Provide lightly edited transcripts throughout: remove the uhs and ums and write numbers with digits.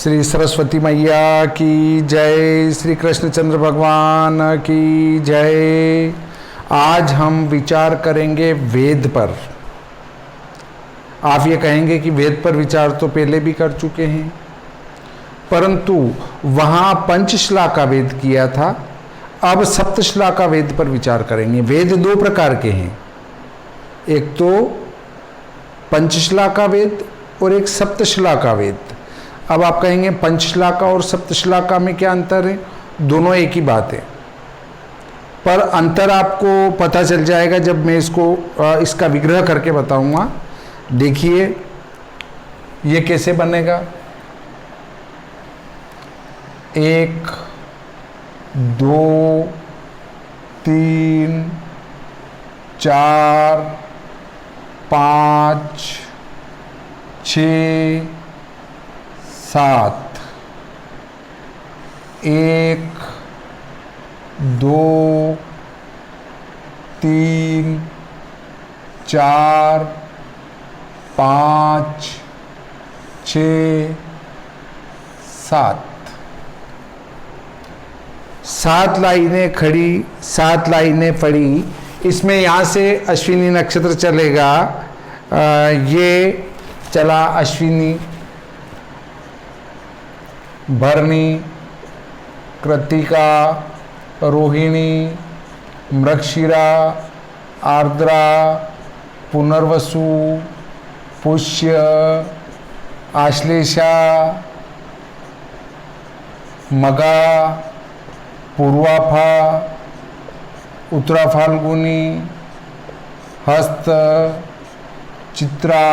श्री सरस्वती मैया की जय, श्री कृष्णचंद्र भगवान की जय। आज हम विचार करेंगे वेद पर। आप ये कहेंगे कि वेद पर विचार तो पहले भी कर चुके हैं, परंतु वहाँ पंचश्लाका वेद किया था, अब सप्तश्लाका वेद पर विचार करेंगे। वेद दो प्रकार के हैं, एक तो पंचश्लाका वेद और एक सप्तश्लाका वेद। अब आप कहेंगे पंचश्लाका और सप्तश्लाका में क्या अंतर है? दोनों एक ही बात है, पर अंतर आपको पता चल जाएगा जब मैं इसका विग्रह करके बताऊंगा। देखिए ये कैसे बनेगा। 1 2 3 4 5 6 7 1 2 3 4 5 6 7 7 लाइनें खड़ी, 7 लाइनें पड़ी। इसमें यहाँ से अश्विनी नक्षत्र चलेगा। ये चला अश्विनी, भरणी, कृत्तिका, रोहिणी, मृगशिरा, आर्द्रा, पुनर्वसु, पुष्य, आश्लेषा, मगा, पूर्वाफा, उत्तरा फाल्गुनी, हस्त, चित्रा,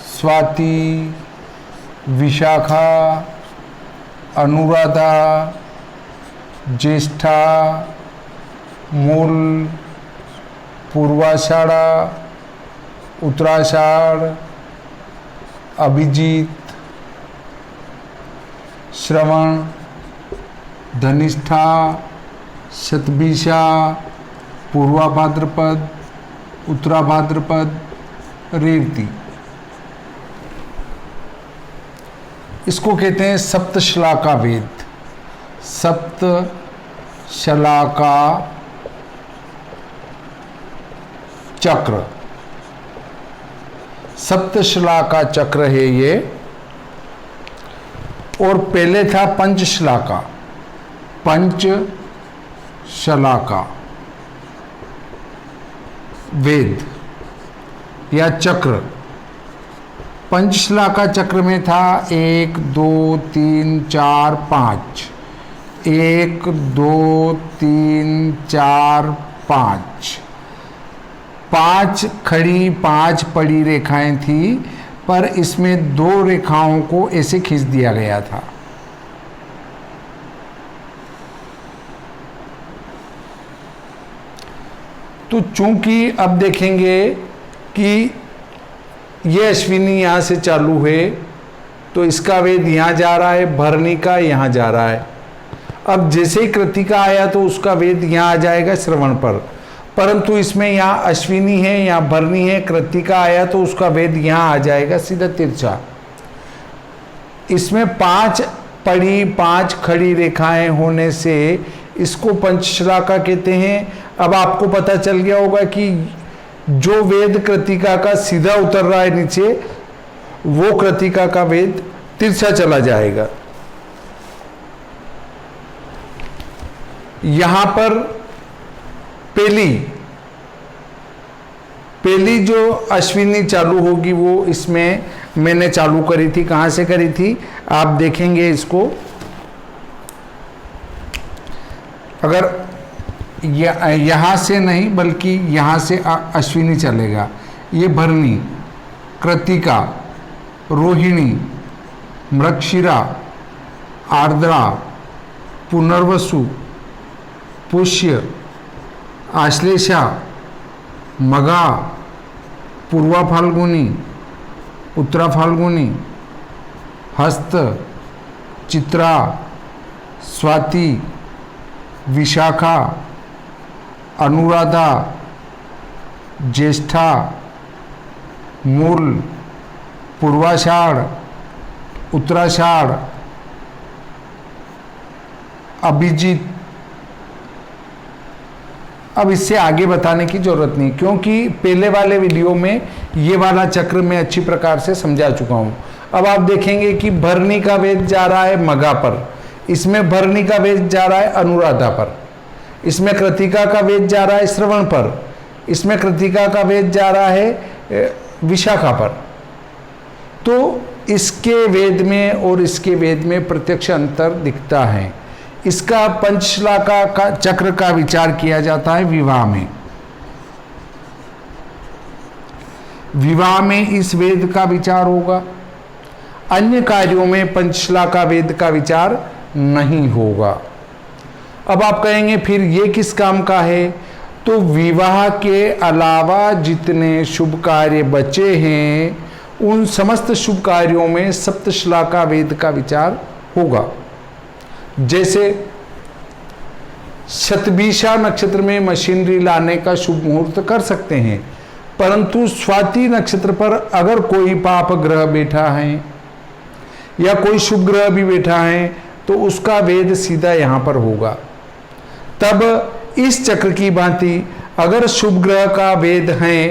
स्वाति, विशाखा, अनुराधा, ज्येष्ठा, मूल, पूर्वाषाढ़ा, उत्तराषाढ़, अभिजीत, श्रवण, धनिष्ठा, शतभिषा, पूर्वा भाद्रपद, उत्तरा भाद्रपद, रेवती। इसको कहते हैं सप्तश्लाका वेद। सप्तश्लाका चक्र, सप्तश्लाका चक्र है ये। और पहले था पंचश्लाका, पंचश्लाका वेद या चक्र। पंचश्लाका चक्र में था 1 2 3 4 5, 1 2 3 4 5, 5 खड़ी 5 पड़ी रेखाएं थी, पर इसमें 2 रेखाओं को ऐसे खींच दिया गया था। तो चूंकि अब देखेंगे कि ये अश्विनी यहाँ से चालू है, तो इसका वेद यहाँ जा रहा है, भरणी का यहाँ जा रहा है। अब जैसे ही कृत्तिका आया तो उसका वेद यहाँ आ जाएगा श्रवण पर, परंतु इसमें यहाँ अश्विनी है, यहाँ भरणी है, कृत्तिका आया तो उसका वेद यहाँ आ जाएगा सीधा तिरछा। इसमें 5 पड़ी 5 खड़ी रेखाएं होने से इसको पंचश्लाका कहते हैं। अब आपको पता चल गया होगा कि जो वेद कृत्तिका का सीधा उतर रहा है नीचे, वो कृत्तिका का वेद तिरछा चला जाएगा। यहां पर पहली जो अश्विनी चालू होगी वो इसमें मैंने चालू करी थी। कहां से करी थी आप देखेंगे इसको। अगर यहाँ से नहीं बल्कि यहाँ से अश्विनी चलेगा। ये भरणी, कृत्तिका, रोहिणी, मृगशिरा, आर्द्रा, पुनर्वसु, पुष्य, आश्लेषा, मगा, पूर्वा फाल्गुनी, उत्तरा फाल्गुनी, हस्त, चित्रा, स्वाति, विशाखा, अनुराधा, ज्येष्ठा, मूल, पूर्वाषाढ़, उत्तराषाढ़, अभिजीत। अब इससे आगे बताने की जरूरत नहीं, क्योंकि पहले वाले वीडियो में ये वाला चक्र मैं अच्छी प्रकार से समझा चुका हूं। अब आप देखेंगे कि भरणी का वेद जा रहा है मघा पर, इसमें भरणी का वेद जा रहा है अनुराधा पर, इसमें कृतिका का वेद जा रहा है श्रवण पर, इसमें कृतिका का वेद जा रहा है विशाखा पर। तो इसके वेद में और इसके वेद में प्रत्यक्ष अंतर दिखता है। इसका पंचशलाका का चक्र का विचार किया जाता है विवाह में। विवाह में इस वेद का विचार होगा, अन्य कार्यों में पंचशलाका वेद का विचार नहीं होगा। अब आप कहेंगे फिर ये किस काम का है? तो विवाह के अलावा जितने शुभ कार्य बचे हैं उन समस्त शुभ कार्यों में सप्तशलाका वेद का विचार होगा। जैसे शतभिषा नक्षत्र में मशीनरी लाने का शुभ मुहूर्त कर सकते हैं, परंतु स्वाति नक्षत्र पर अगर कोई पाप ग्रह बैठा है या कोई शुभ ग्रह भी बैठा है तो उसका वेद सीधा यहाँ पर होगा। तब इस चक्र की भांति अगर शुभ ग्रह का वेद है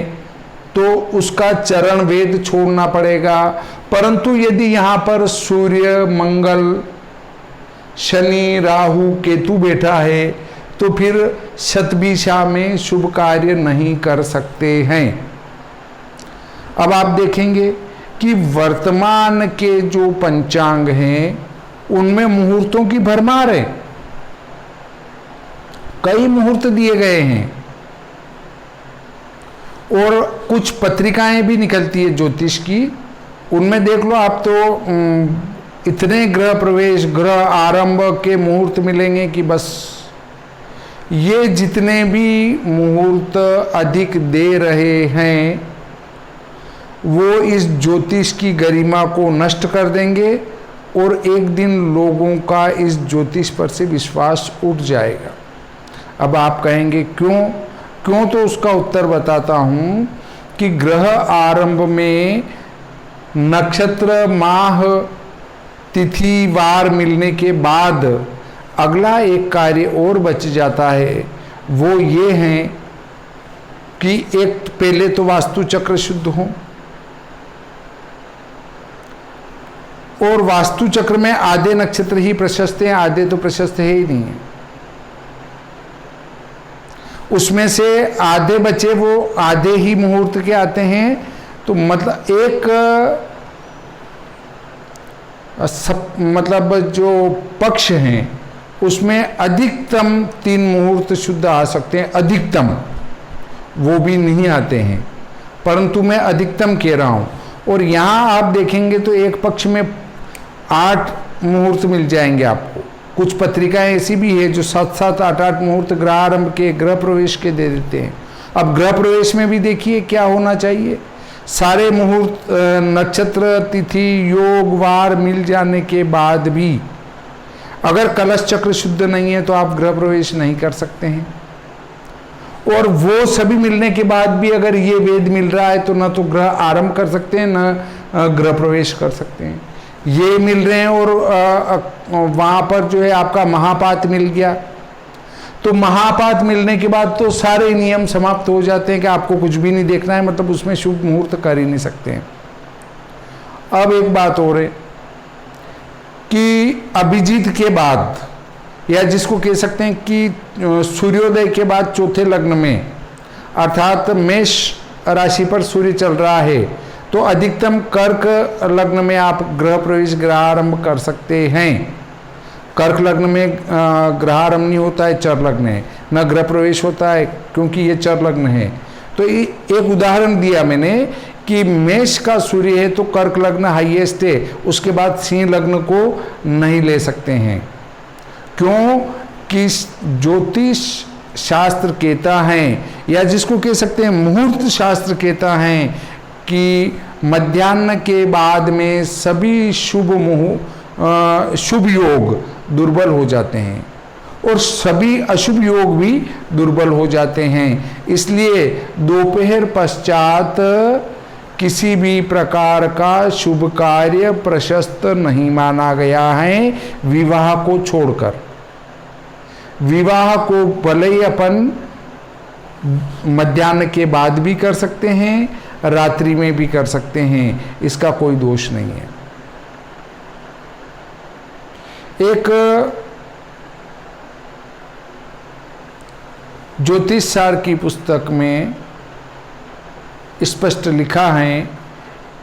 तो उसका चरण वेद छोड़ना पड़ेगा, परंतु यदि यहाँ पर सूर्य, मंगल, शनि, राहु, केतु बैठा है तो फिर शतभिषा में शुभ कार्य नहीं कर सकते हैं। अब आप देखेंगे कि वर्तमान के जो पंचांग हैं उनमें मुहूर्तों की भरमार है, कई मुहूर्त दिए गए हैं और कुछ पत्रिकाएं भी निकलती है ज्योतिष की, उनमें देख लो आप तो इतने ग्रह प्रवेश, ग्रह आरंभ के मुहूर्त मिलेंगे कि बस। ये जितने भी मुहूर्त अधिक दे रहे हैं वो इस ज्योतिष की गरिमा को नष्ट कर देंगे और एक दिन लोगों का इस ज्योतिष पर से विश्वास उठ जाएगा। अब आप कहेंगे क्यों? तो उसका उत्तर बताता हूं कि ग्रह आरंभ में नक्षत्र, माह, तिथि, वार मिलने के बाद अगला एक कार्य और बच जाता है। वो ये है कि एक पहले तो वास्तु चक्र शुद्ध हो, और वास्तु चक्र में आधे नक्षत्र ही प्रशस्त हैं, आधे तो प्रशस्त है ही नहीं है। उसमें से आधे बचे वो आधे ही मुहूर्त के आते हैं, तो मतलब एक मतलब जो पक्ष हैं उसमें अधिकतम 3 मुहूर्त शुद्ध आ सकते हैं, अधिकतम, वो भी नहीं आते हैं, परंतु मैं अधिकतम कह रहा हूँ। और यहाँ आप देखेंगे तो एक पक्ष में 8 मुहूर्त मिल जाएंगे आपको। कुछ पत्रिकाएं ऐसी भी है जो 7-7, 8-8 मुहूर्त ग्रह आरंभ के, ग्रह प्रवेश के दे देते हैं। अब ग्रह प्रवेश में भी देखिए क्या होना चाहिए, सारे मुहूर्त, नक्षत्र, तिथि, योग, वार मिल जाने के बाद भी अगर कलश चक्र शुद्ध नहीं है तो आप ग्रह प्रवेश नहीं कर सकते हैं। और वो सभी मिलने के बाद भी अगर ये वेद मिल रहा है तो ना तो ग्रह आरंभ कर सकते हैं ना ग्रह प्रवेश कर सकते हैं। ये मिल रहे हैं और वहाँ पर जो है आपका महापात मिल गया, तो महापात मिलने के बाद तो सारे नियम समाप्त हो जाते हैं कि आपको कुछ भी नहीं देखना है, मतलब उसमें शुभ मुहूर्त कर ही नहीं सकते हैं। अब एक बात और है कि अभिजीत के बाद, या जिसको कह सकते हैं कि सूर्योदय के बाद चौथे लग्न में, अर्थात मेष राशि पर सूर्य चल रहा है, तो अधिकतम कर्क लग्न में आप ग्रह प्रवेश, ग्रह आरंभ कर सकते हैं। कर्क लग्न में ग्रह आरंभ नहीं होता है, चर लग्न है, न ग्रह प्रवेश होता है क्योंकि ये चर लग्न है। तो एक उदाहरण दिया मैंने कि मेष का सूर्य है तो कर्क लग्न हाईएस्ट है, उसके बाद सिंह लग्न को नहीं ले सकते हैं। क्यों? कि ज्योतिष शास्त्र कहता है, या जिसको कह सकते हैं मुहूर्त शास्त्र कहता है कि मध्याह्न के बाद में सभी शुभ योग दुर्बल हो जाते हैं और सभी अशुभ योग भी दुर्बल हो जाते हैं। इसलिए दोपहर पश्चात किसी भी प्रकार का शुभ कार्य प्रशस्त नहीं माना गया है विवाह को छोड़कर। विवाह को भले ही अपन मध्याह्न के बाद भी कर सकते हैं, रात्रि में भी कर सकते हैं, इसका कोई दोष नहीं है। एक ज्योतिष सार की पुस्तक में स्पष्ट लिखा है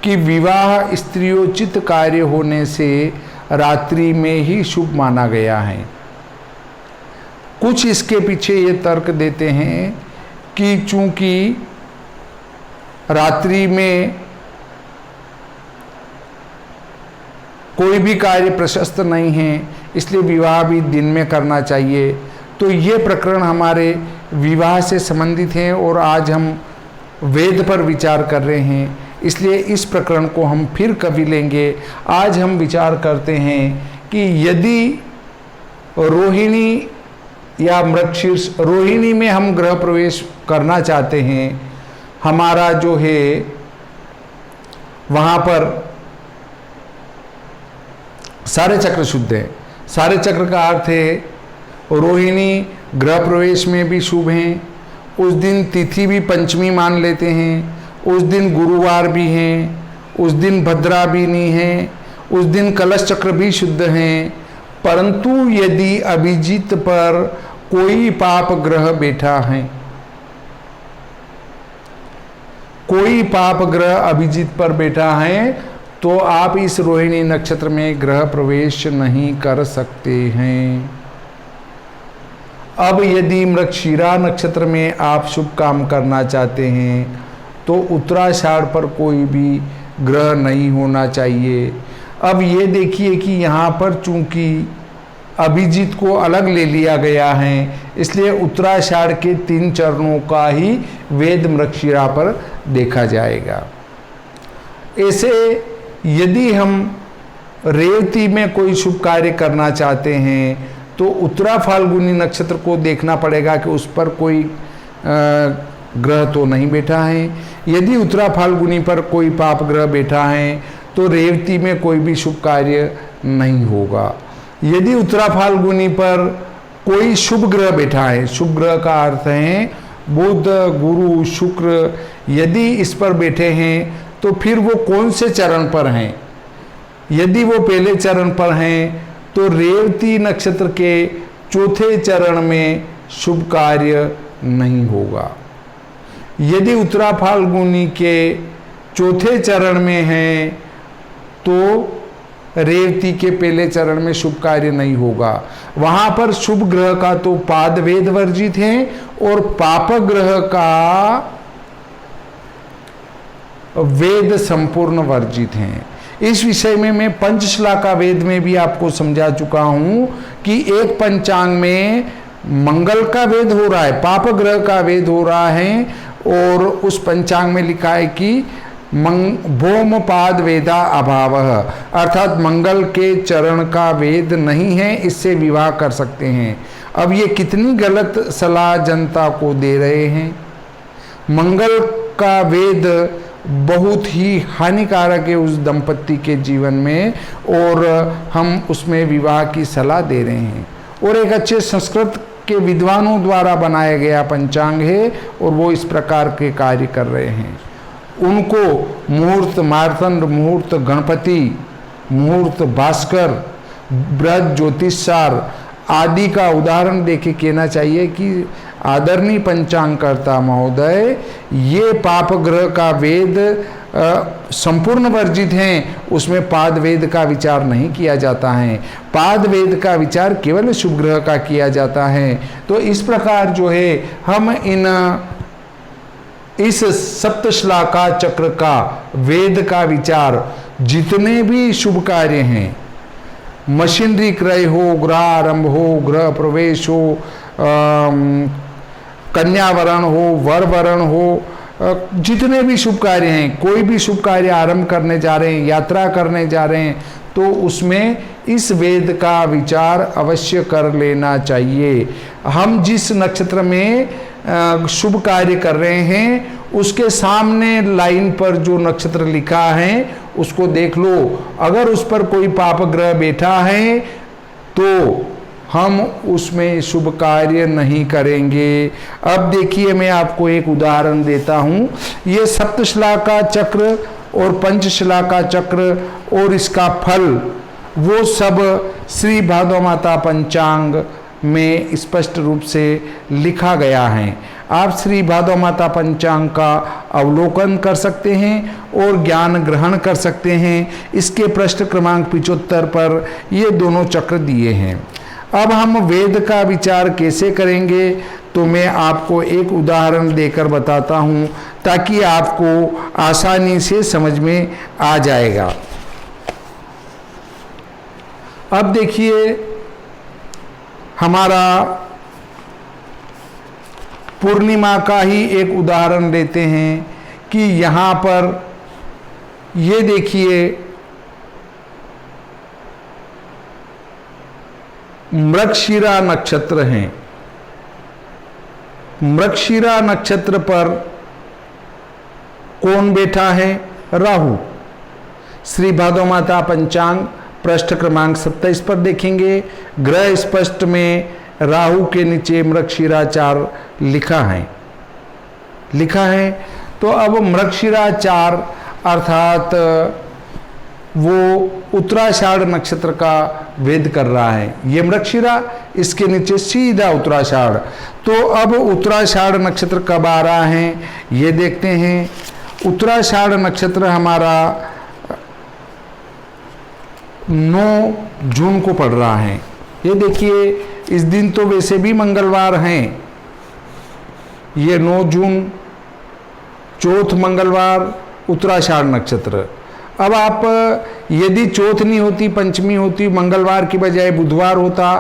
कि विवाह स्त्रियोचित कार्य होने से रात्रि में ही शुभ माना गया है। कुछ इसके पीछे ये तर्क देते हैं कि चूंकि रात्रि में कोई भी कार्य प्रशस्त नहीं है, इसलिए विवाह भी दिन में करना चाहिए। तो ये प्रकरण हमारे विवाह से संबंधित हैं और आज हम वेद पर विचार कर रहे हैं, इसलिए इस प्रकरण को हम फिर कभी लेंगे। आज हम विचार करते हैं कि यदि रोहिणी या मृगशीर्ष, रोहिणी में हम गृह प्रवेश करना चाहते हैं, हमारा जो है वहाँ पर सारे चक्र शुद्ध है। सारे चक्र का अर्थ है रोहिणी गृह प्रवेश में भी शुभ हैं, उस दिन तिथि भी पंचमी मान लेते हैं, उस दिन गुरुवार भी हैं, उस दिन भद्रा भी नहीं है, उस दिन कलश चक्र भी शुद्ध हैं। परंतु यदि अभिजीत पर कोई पाप ग्रह बैठा है, कोई पाप ग्रह अभिजीत पर बैठा है, तो आप इस रोहिणी नक्षत्र में गृह प्रवेश नहीं कर सकते हैं। अब यदि मृगशिरा नक्षत्र में आप शुभ काम करना चाहते हैं तो उत्तराषाढ़ पर कोई भी ग्रह नहीं होना चाहिए। अब ये देखिए कि यहाँ पर चूंकि अभिजीत को अलग ले लिया गया है, इसलिए उत्तराषाढ़ के 3 चरणों का ही वेद मृगशिरा पर देखा जाएगा। ऐसे यदि हम रेवती में कोई शुभ कार्य करना चाहते हैं तो उत्तरा फाल्गुनी नक्षत्र को देखना पड़ेगा कि उस पर कोई ग्रह तो नहीं बैठा है। यदि उत्तरा फाल्गुनी पर कोई पाप ग्रह बैठा है तो रेवती में कोई भी शुभ कार्य नहीं होगा। यदि उत्तरा फाल्गुनी पर कोई शुभ ग्रह बैठा है, शुभ ग्रह का अर्थ है बुध, गुरु, शुक्र, यदि इस पर बैठे हैं तो फिर वो कौन से चरण पर हैं? यदि वो पहले चरण पर हैं तो रेवती नक्षत्र के 4थे चरण में शुभ कार्य नहीं होगा। यदि उत्तरा फाल्गुनी के 4थे चरण में हैं तो रेवती के पहले चरण में शुभ कार्य नहीं होगा। वहां पर शुभ ग्रह का तो पाद वेद वर्जित है और पाप ग्रह का वेद संपूर्ण वर्जित हैं। इस विषय में मैं पंचश्लाका वेद में भी आपको समझा चुका हूं कि एक पंचांग में मंगल का वेद हो रहा है, पाप ग्रह का वेद हो रहा है, और उस पंचांग में लिखा है कि भौम पाद वेदा अभाव, अर्थात मंगल के चरण का वेद नहीं है, इससे विवाह कर सकते हैं। अब ये कितनी गलत सलाह जनता को दे रहे हैं। मंगल का वेद बहुत ही हानिकारक है उस दंपत्ति के जीवन में, और हम उसमें विवाह की सलाह दे रहे हैं। और एक अच्छे संस्कृत के विद्वानों द्वारा बनाया गया पंचांग है और वो इस प्रकार के कार्य कर रहे हैं। उनको मुहूर्त मार्तंड, मुहूर्त गणपति, मुहूर्त भास्कर, बृहद ज्योतिषार आदि का उदाहरण देके कहना चाहिए कि आदरणीय पंचांगकर्ता महोदय, ये पाप ग्रह का वेद संपूर्ण वर्जित हैं, उसमें पाद वेद का विचार नहीं किया जाता है। पाद वेद का विचार केवल शुभ ग्रह का किया जाता है। तो इस प्रकार जो है हम इस सप्तश्लाका चक्र का वेद का विचार, जितने भी शुभ कार्य हैं, मशीनरी क्रय हो, गृह आरंभ हो, गृह प्रवेश हो, कन्यावरण हो, वर वरण हो, जितने भी शुभ कार्य हैं, कोई भी शुभ कार्य आरंभ करने जा रहे हैं, यात्रा करने जा रहे हैं, तो उसमें इस वेद का विचार अवश्य कर लेना चाहिए। हम जिस नक्षत्र में शुभ कार्य कर रहे हैं उसके सामने लाइन पर जो नक्षत्र लिखा है उसको देख लो। अगर उस पर कोई पाप ग्रह बैठा है तो हम उसमें शुभ कार्य नहीं करेंगे। अब देखिए, मैं आपको एक उदाहरण देता हूँ। ये सप्तशिला का चक्र और पंचशिला का चक्र और इसका फल, वो सब श्री भादव माता पंचांग में स्पष्ट रूप से लिखा गया है। आप श्री भादव माता पंचांग का अवलोकन कर सकते हैं और ज्ञान ग्रहण कर सकते हैं। इसके पृष्ठ क्रमांक 75 पर ये दोनों चक्र दिए हैं। अब हम वेद का विचार कैसे करेंगे, तो मैं आपको एक उदाहरण देकर बताता हूँ ताकि आपको आसानी से समझ में आ जाएगा। अब देखिए, हमारा पूर्णिमा का ही एक उदाहरण लेते हैं कि यहाँ पर ये देखिए, मृगशिरा नक्षत्र हैं। मृगशिरा नक्षत्र पर कौन बैठा है? राहु। श्री भादव माता पंचांग पृष्ठ क्रमांक 27 पर देखेंगे, ग्रह स्पष्ट में राहु के नीचे मृगशिराचार लिखा है। तो अब मृगशिराचार अर्थात वो उत्तराषाढ़ नक्षत्र का वेद कर रहा है। ये मृगशिरा, इसके नीचे सीधा उत्तराषाढ़। तो अब उत्तराषाढ़ नक्षत्र कब आ रहा है ये देखते हैं। उत्तराषाढ़ नक्षत्र हमारा 9 जून को पड़ रहा है। ये देखिए, इस दिन तो वैसे भी मंगलवार हैं। ये 9 जून, चौथ मंगलवार, उत्तराषाढ़ नक्षत्र। अब आप यदि चौथ नहीं होती, पंचमी होती, मंगलवार की बजाय बुधवार होता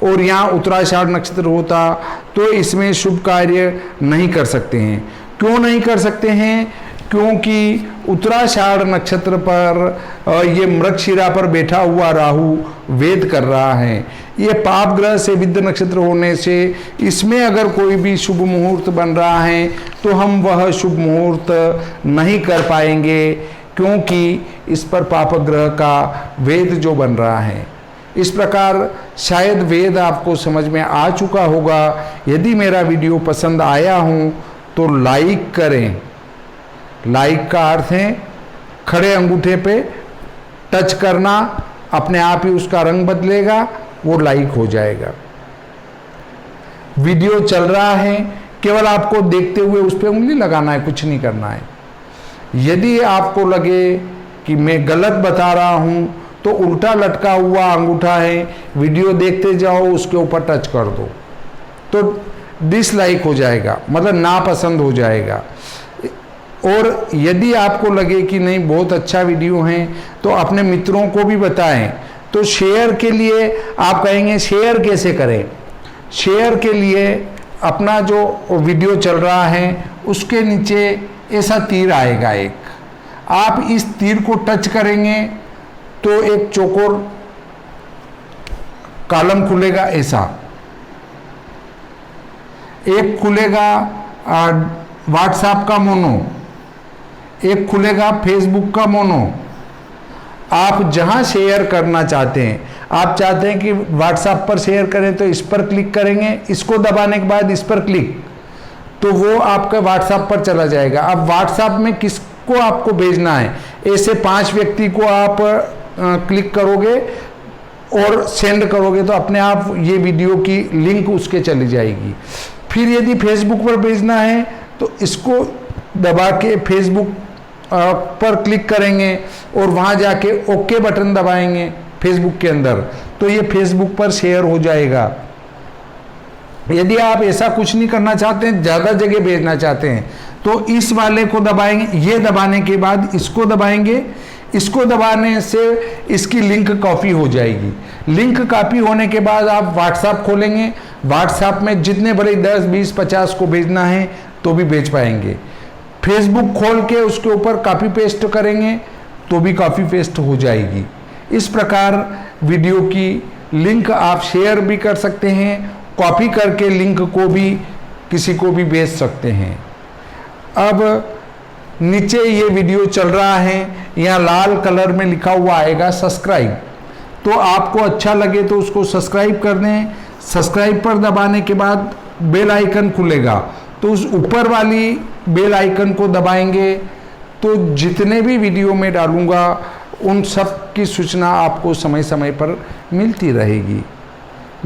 और यहाँ उत्तराषाढ़ नक्षत्र होता तो इसमें शुभ कार्य नहीं कर सकते हैं। क्यों नहीं कर सकते हैं? क्योंकि उत्तराषाढ़ नक्षत्र पर ये मृगशिरा पर बैठा हुआ राहु वेद कर रहा है। ये पाप ग्रह से विद्ध नक्षत्र होने से इसमें अगर कोई भी शुभ मुहूर्त बन रहा है तो हम वह शुभ मुहूर्त नहीं कर पाएंगे, क्योंकि इस पर पाप ग्रह का वेद जो बन रहा है। इस प्रकार शायद वेद आपको समझ में आ चुका होगा। यदि मेरा वीडियो पसंद आया हो तो लाइक करें। लाइक का अर्थ है खड़े अंगूठे पे टच करना, अपने आप ही उसका रंग बदलेगा, वो लाइक हो जाएगा। वीडियो चल रहा है, केवल आपको देखते हुए उस पर उंगली लगाना है, कुछ नहीं करना है। यदि आपको लगे कि मैं गलत बता रहा हूं तो उल्टा लटका हुआ अंगूठा है, वीडियो देखते जाओ, उसके ऊपर टच कर दो तो डिसलाइक हो जाएगा, मतलब नापसंद हो जाएगा। और यदि आपको लगे कि नहीं बहुत अच्छा वीडियो है तो अपने मित्रों को भी बताएं। तो शेयर के लिए आप कहेंगे शेयर कैसे करें? शेयर के लिए अपना जो वीडियो चल रहा है उसके नीचे ऐसा तीर आएगा एक, आप इस तीर को टच करेंगे तो एक चौकोर कॉलम खुलेगा। ऐसा एक खुलेगा व्हाट्सएप का मोनो, एक खुलेगा फेसबुक का मोनो। आप जहां शेयर करना चाहते हैं, आप चाहते हैं कि व्हाट्सएप पर शेयर करें तो इस पर क्लिक करेंगे, इसको दबाने के बाद इस पर क्लिक, तो वो आपका व्हाट्सएप पर चला जाएगा। अब व्हाट्सएप में किसको आपको भेजना है, ऐसे 5 व्यक्ति को आप क्लिक करोगे और सेंड करोगे तो अपने आप ये वीडियो की लिंक उसके चली जाएगी। फिर यदि फेसबुक पर भेजना है तो इसको दबा के फेसबुक पर क्लिक करेंगे और वहाँ जाके ओके बटन दबाएंगे फेसबुक के अंदर, तो ये फेसबुक पर शेयर हो जाएगा। यदि आप ऐसा कुछ नहीं करना चाहते हैं, ज़्यादा जगह भेजना चाहते हैं, तो इस वाले को दबाएंगे। ये दबाने के बाद इसको दबाएंगे, इसको दबाने से इसकी लिंक कॉपी हो जाएगी। लिंक कॉपी होने के बाद आप व्हाट्सएप खोलेंगे, व्हाट्सएप में जितने बड़े 10, 20, 50 को भेजना है तो भी भेज पाएंगे। फेसबुक खोल के उसके ऊपर कॉपी पेस्ट करेंगे तो भी कॉपी पेस्ट हो जाएगी। इस प्रकार वीडियो की लिंक आप शेयर भी कर सकते हैं, कॉपी करके लिंक को भी किसी को भी भेज सकते हैं। अब नीचे ये वीडियो चल रहा है, यहाँ लाल कलर में लिखा हुआ आएगा सब्सक्राइब। तो आपको अच्छा लगे तो उसको सब्सक्राइब कर दें। सब्सक्राइब पर दबाने के बाद बेल आइकन खुलेगा, तो उस ऊपर वाली बेल आइकन को दबाएंगे तो जितने भी वीडियो में डालूंगा उन सब की सूचना आपको समय समय पर मिलती रहेगी।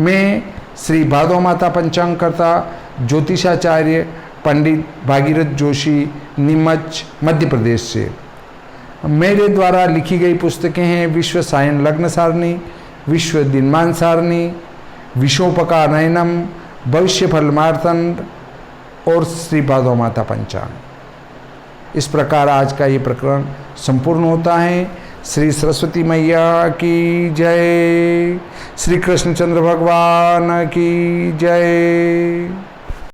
मैं श्री भादव माता पंचांगकर्ता ज्योतिषाचार्य पंडित भागीरथ जोशी, नीमच, मध्य प्रदेश से। मेरे द्वारा लिखी गई पुस्तकें हैं विश्व सायन लग्न सारणी, विश्व दिनमान सारणी, विशोपका नयनम, भविष्य फल मार्तंड और श्री भादव माता पंचांग। इस प्रकार आज का ये प्रकरण संपूर्ण होता है। श्री सरस्वती मैया की जय, श्री कृष्णचंद्र भगवान की जय।